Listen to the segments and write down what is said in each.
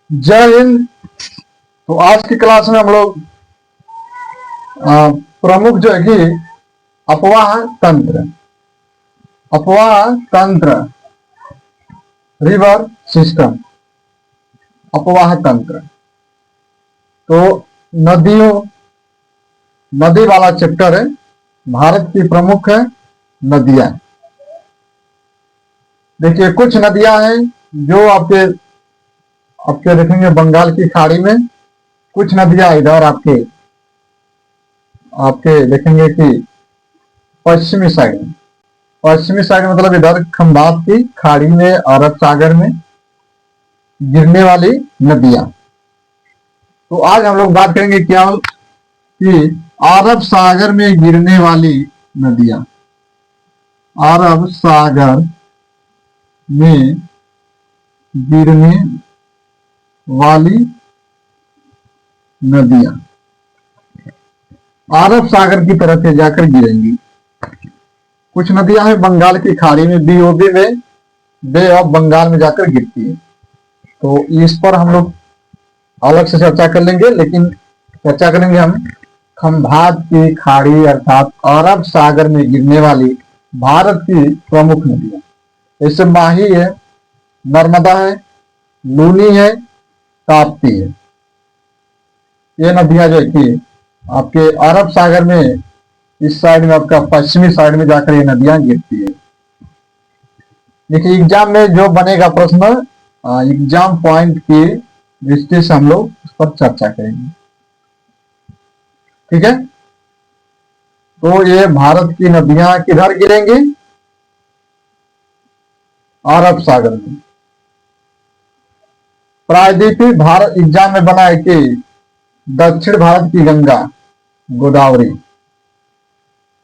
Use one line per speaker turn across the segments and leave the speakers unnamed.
जय हिंद। तो आज की क्लास में हम लोग प्रमुख जो है कि अपवाह तंत्र, रिवर सिस्टम, अपवाह तंत्र। तो नदी वाला चैप्टर है। भारत की प्रमुख है नदियां। देखिए कुछ नदियां हैं जो आपके देखेंगे बंगाल की खाड़ी में, कुछ नदियां इधर आपके देखेंगे कि पश्चिमी साइड मतलब इधर खंबात की खाड़ी में, अरब सागर में गिरने वाली नदियां। तो आज हम लोग बात करेंगे क्या कि अरब सागर में गिरने वाली नदियां, अरब सागर में गिरने वाली नदियां अरब सागर की तरफ से जाकर गिरेंगी। कुछ नदियां हैं बंगाल की खाड़ी में, बीओबी में, बे ऑफ बंगाल में जाकर गिरती है। तो इस पर हम लोग अलग से चर्चा कर लेंगे, लेकिन चर्चा करेंगे हम खंभात की खाड़ी अर्थात अरब सागर में गिरने वाली भारत की प्रमुख नदियां। जैसे माही है, नर्मदा है, लूनी है, ताप्ती है। ये नदियां जो है कि आपके अरब सागर में इस साइड में, आपका पश्चिमी साइड में जाकर ये नदियां गिरती है। देखिए एग्जाम में जो बनेगा प्रश्न, एग्जाम पॉइंट की दृष्टि से हम लोग उस पर चर्चा करेंगे। ठीक है, तो ये भारत की नदियां किधर गिरेंगी? अरब सागर में। प्रायद्वीपीय भारत एग्जाम में बना है कि दक्षिण भारत की गंगा गोदावरी,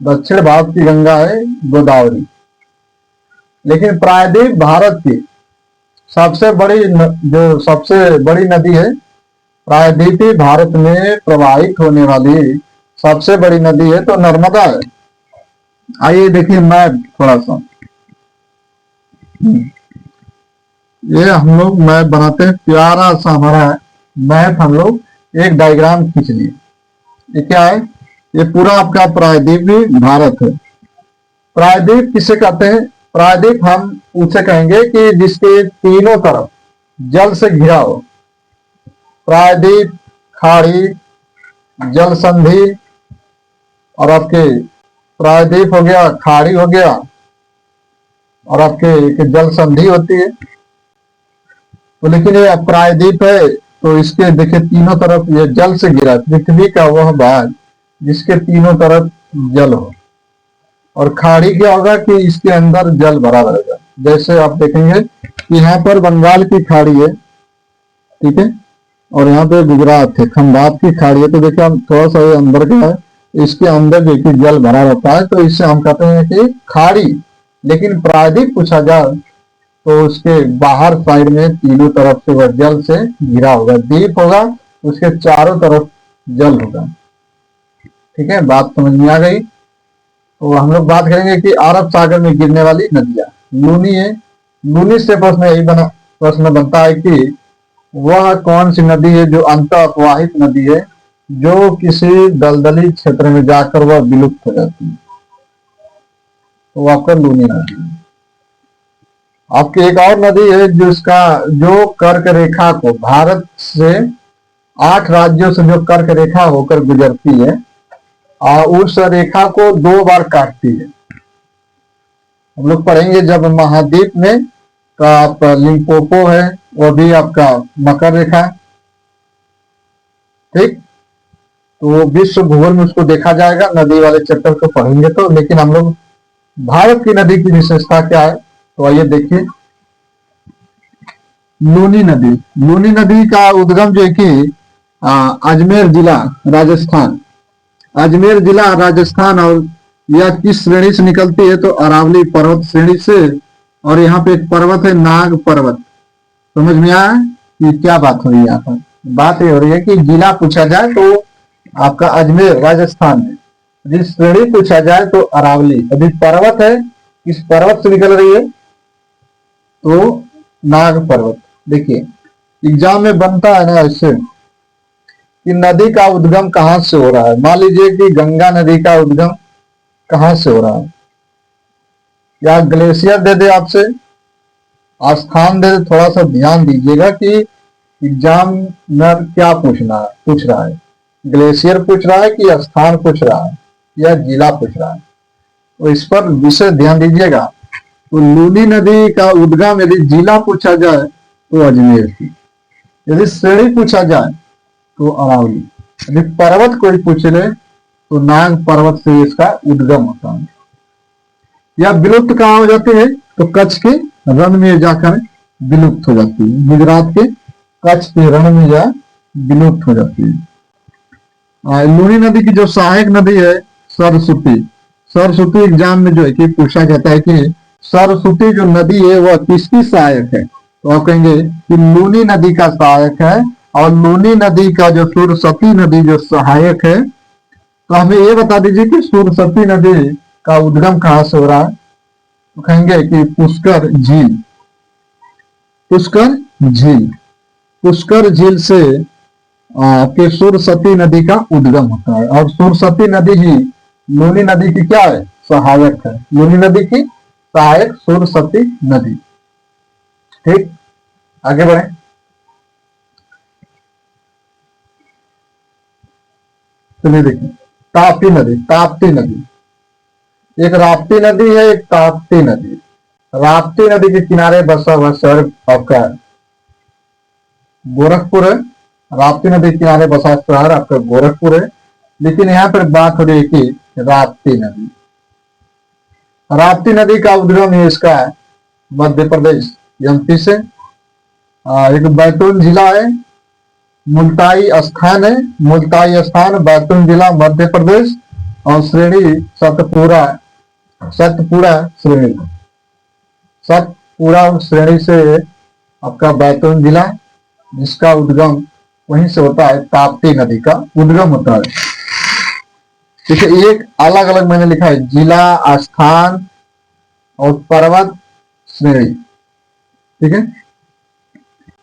दक्षिण भारत की गंगा है गोदावरी। लेकिन प्रायद्वीप भारत की सबसे बड़ी नदी है, प्रायद्वीपीय भारत में प्रवाहित होने वाली सबसे बड़ी नदी है तो नर्मदा है। आइए देखिए मैप थोड़ा सा, ये हम लोग मैप बनाते हैं, प्यारा सा हमारा मैप हम लोग एक डायग्राम खींच लिए। ये क्या है? ये पूरा आपका प्रायद्वीपीय भारत है। प्रायद्वीप किसे कहते हैं? प्रायद्वीप हम उसे कहेंगे कि जिसके तीनों तरफ जल से घिरा हो। प्रायद्वीप, खाड़ी, जल संधि, और आपके प्रायद्वीप हो गया, खाड़ी हो गया, और आपके जल संधि होती है। तो लेकिन ये प्रायद्वीप है तो इसके देखिए तीनों तरफ ये जल से घिरा, पृथ्वी का वह भाग जिसके तीनों तरफ जल हो। और खाड़ी क्या होगा कि इसके अंदर जल भरा रहेगा। जैसे आप देखेंगे कि यहाँ पर बंगाल की खाड़ी है, ठीक है, और यहाँ पे गुजरात है, खंभात की खाड़ी है। तो देखिए हम थोड़ा सा अंदर का है, इसके अंदर देखिए जल भरा रहता है, तो इससे हम कहते हैं कि खाड़ी। लेकिन प्रायद्वीप पूछा जाए तो उसके बाहर साइड में तीनों तरफ से वह जल से घिरा होगा, द्वीप होगा, उसके चारों तरफ जल होगा। ठीक है, बात समझ में आ गई? तो हम लोग बात करेंगे कि अरब सागर में गिरने वाली नदियां। लूनी है, लूनी से प्रश्न बनता है कि वह कौन सी नदी है जो अंतः अपवाहित नदी है, जो किसी दलदली क्षेत्र में जाकर वह विलुप्त हो जाती है। तो आपका लूनी नदी है। आपकी एक और नदी है जो कर्क रेखा को, भारत से 8 राज्यों से जो कर्क रेखा होकर गुजरती है, उस रेखा को 2 बार काटती है। हम लोग पढ़ेंगे जब महाद्वीप में, तो आप लिम्पोपो है, वो भी आपका मकर रेखा है। ठीक, तो विश्व भूगोल में उसको देखा जाएगा, नदी वाले चैप्टर को पढ़ेंगे तो। लेकिन हम लोग भारत की नदी की विशेषता क्या है, तो आइए देखिए। लूनी नदी का उद्गम जो है कि अजमेर जिला राजस्थान, और यह किस श्रेणी से निकलती है? तो अरावली पर्वत श्रेणी से। और यहाँ पे एक पर्वत है नाग पर्वत। समझ में आया कि क्या बात हो रही है? यहाँ पर बात ये हो रही है कि जिला पूछा जाए तो आपका अजमेर राजस्थान है, यदि श्रेणी पूछा जाए तो अरावली। यदि पर्वत है, किस पर्वत से निकल रही है? तो नाग पर्वत। देखिए एग्जाम में बनता है ना ऐसे कि नदी का उद्गम कहाँ से हो रहा है। मान लीजिए कि गंगा नदी का उद्गम कहाँ से हो रहा है, या ग्लेशियर दे दे आपसे, स्थान दे दे। थोड़ा सा ध्यान दीजिएगा कि एग्जाम में क्या पूछ रहा है। ग्लेशियर पूछ रहा है कि स्थान पूछ रहा है या जिला पूछ रहा है, तो इस पर विशेष ध्यान दीजिएगा। तो लूनी नदी का उद्गम यदि जिला पूछा जाए तो अजमेर से, यदि श्रेणी पूछा जाए तो अरावली, यदि पर्वत कोई पूछ ले तो नांग पर्वत से इसका उद्गम होता है। या विलुप्त कहाँ हो जाती है, तो कच्छ के रण में जाकर विलुप्त हो जाती है। गुजरात के कच्छ के रण में जा विलुप्त हो जाती है। लूनी नदी की जो सहायक नदी है सरस्वती, सरस्वती एग्जाम में जो है कि पूछा जाता है कि सरस्वती जो नदी है वह किसकी सहायक है, तो आप कहेंगे कि लूनी नदी का सहायक है। और लूनी नदी का जो सरस्वती नदी जो सहायक है, तो हमें ये बता दीजिए कि सरस्वती नदी का उद्गम कहाँ से हो रहा है, तो कहेंगे कि पुष्कर झील, पुष्कर झील, पुष्कर झील से आपके सरस्वती नदी का उद्गम होता है। और सरस्वती नदी ही लूनी नदी की क्या है, सहायक है। लूनी नदी की सहायक सरस्वती नदी। ठीक, आगे बढ़े। चलिए देखिए, ताप्ती नदी, ताप्ती नदी, एक राप्ती नदी है, एक ताप्ती नदी। राप्ती नदी के किनारे बसा हुआ शहर आपका गोरखपुर है। राप्ती नदी के किनारे बसा शहर आपका गोरखपुर है। लेकिन यहाँ पर बात हो रही है कि राप्ती नदी, राप्ती नदी का उद्गम है इसका मध्य प्रदेश एमपी से। एक बैतूल जिला है, मुल्ताई स्थान है, मुल्ताई स्थान बैतूल जिला मध्य प्रदेश। और श्रेणी सतपुरा, सतपुरा श्रेणी, सतपुरा श्रेणी से आपका बैतूल जिला, जिसका उद्गम वहीं से होता है, ताप्ती नदी का उद्गम होता है। देखिए एक अलग अलग मैंने लिखा है, जिला, स्थान और पर्वत श्रेणी। ठीक है,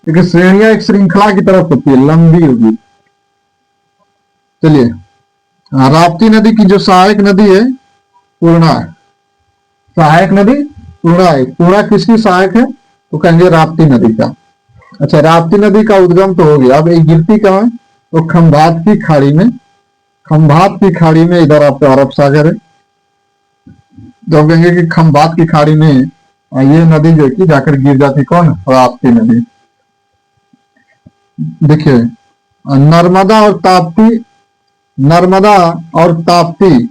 क्योंकि श्रेणियां एक श्रृंखला की तरफ होती है, लंबी होगी। चलिए, राप्ती नदी की जो सहायक नदी है पूर्णा है, सहायक नदी पूर्णा है। पूर्णा किसकी सहायक है, तो कहेंगे राप्ती नदी का। अच्छा, राप्ती नदी का उद्गम तो हो गया, अब एक गिरती कहाँ है, तो खंभात की खाड़ी में, खंभात की खाड़ी में, इधर आपका अरब सागर है। तो कहेंगे कि खंभात की खाड़ी में ये नदी जो है कि जाकर गिर जाती, कौन, राप्ती नदी। देखिए नर्मदा और ताप्ती, नर्मदा और ताप्ती,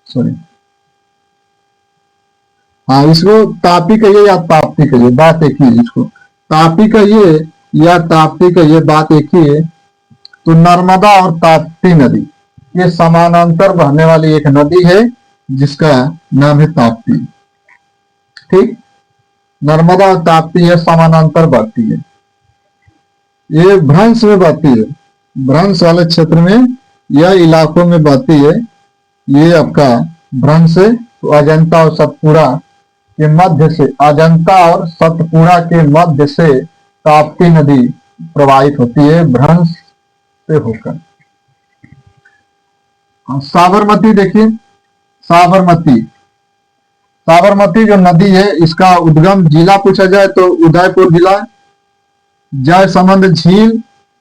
सॉरी, हाँ इसको तापी कहिए या ताप्ती कहिए, बात एक ही है। इसको तापी कहिए या ताप्ती कहिए, बात एक ही है। तो नर्मदा और ताप्ती नदी ये समानांतर बहने वाली एक नदी है जिसका नाम है ताप्ती। ठीक, नर्मदा और ताप्ती है समानांतर बहती है। ये भ्रंश में बहती है, भ्रंश वाले क्षेत्र में या इलाकों में बहती है। ये आपका भ्रंश है। तो अजंता और सतपुड़ा के मध्य से, अजंता और सतपुड़ा के मध्य से ताप्ती नदी प्रवाहित होती है भ्रंश से होकर। साबरमती देखिए, साबरमती, साबरमती जो नदी है इसका उद्गम जिला पूछा जाए तो उदयपुर जिला, जयसमंद झील,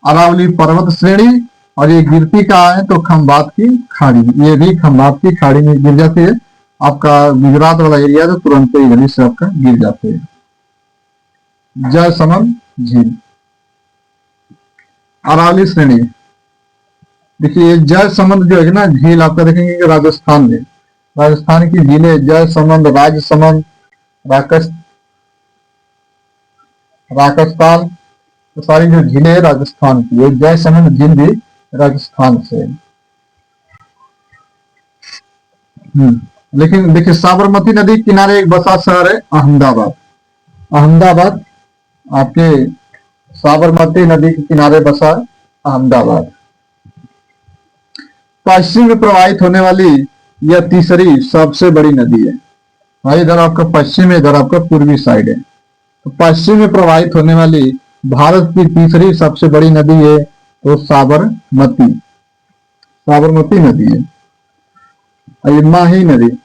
अरावली पर्वत श्रेणी। और ये गिरती कहाँ है, तो खंभात की खाड़ी, ये भी खंभात की खाड़ी में गिर जाती है। आपका गुजरात वाला एरिया तो तुरंत ही इधर से आपका गिर जाते हैं। जयसमंद झील, अरावली श्रेणी। देखिए जयसमंद जो है ना झील, आपका देखेंगे कि राजस्थान में, राजस्थान की झीलें जयसमंद, राजसमंद, राकस्ताल, तो सारी जो झीलें है राजस्थान की है। जयसमंद झील भी राजस्थान से। लेकिन देखिए साबरमती नदी किनारे एक बसा शहर है अहमदाबाद। अहमदाबाद आपके साबरमती नदी के किनारे बसा अहमदाबाद। पश्चिम में प्रवाहित होने वाली यह तीसरी सबसे बड़ी नदी है। भाई इधर आपका पश्चिम है, इधर आपका पूर्वी साइड है। तो पश्चिम में प्रवाहित होने वाली भारत की तीसरी सबसे बड़ी नदी है तो साबरमती, साबरमती नदी है। और ये माही नदी,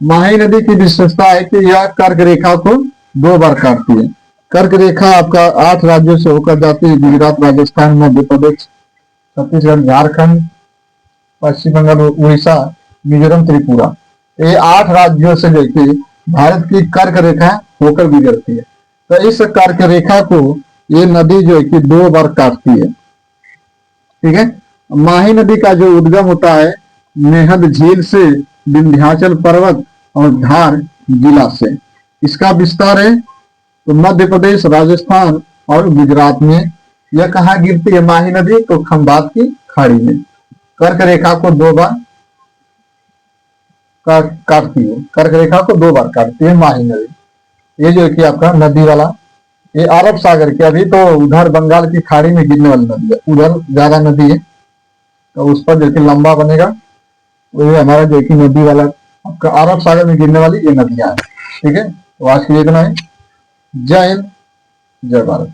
माही नदी की विशेषता है कि यह कर्क रेखा को 2 बार काटती है। कर्क रेखा आपका 8 राज्यों से होकर जाती है, गुजरात, राजस्थान, मध्य प्रदेश, छत्तीसगढ़, झारखंड, पश्चिम बंगाल, उड़ीसा, मिजोरम, त्रिपुरा, ये 8 राज्यों से लेके भारत की कर्क रेखा होकर गुजरती है। तो इस कर्क रेखा को ये नदी जो है कि 2 बार काटती है। ठीक है। माही नदी का जो उद्गम होता है मेहद झील से, विंध्याचल पर्वत और धार जिला से। इसका विस्तार है तो मध्य प्रदेश, राजस्थान और गुजरात में। यह कहाँ गिरती है माही नदी? तो खंबात की खाड़ी में। कर्क रेखा को 2 बार काटती है, कर्क रेखा को 2 बार काटती है माही नदी। ये जो है कि आपका नदी वाला, ये अरब सागर के, अभी तो उधर बंगाल की खाड़ी में गिरने वाली नदी है, उधर ज्यादा नदी है तो उस पर जो कि लंबा बनेगा। ये हमारा जो कि नदी वाला आपका अरब सागर में गिरने वाली ये नदियां है। ठीक है, तो आज के लिए इतना है। जय हिंद, जय भारत।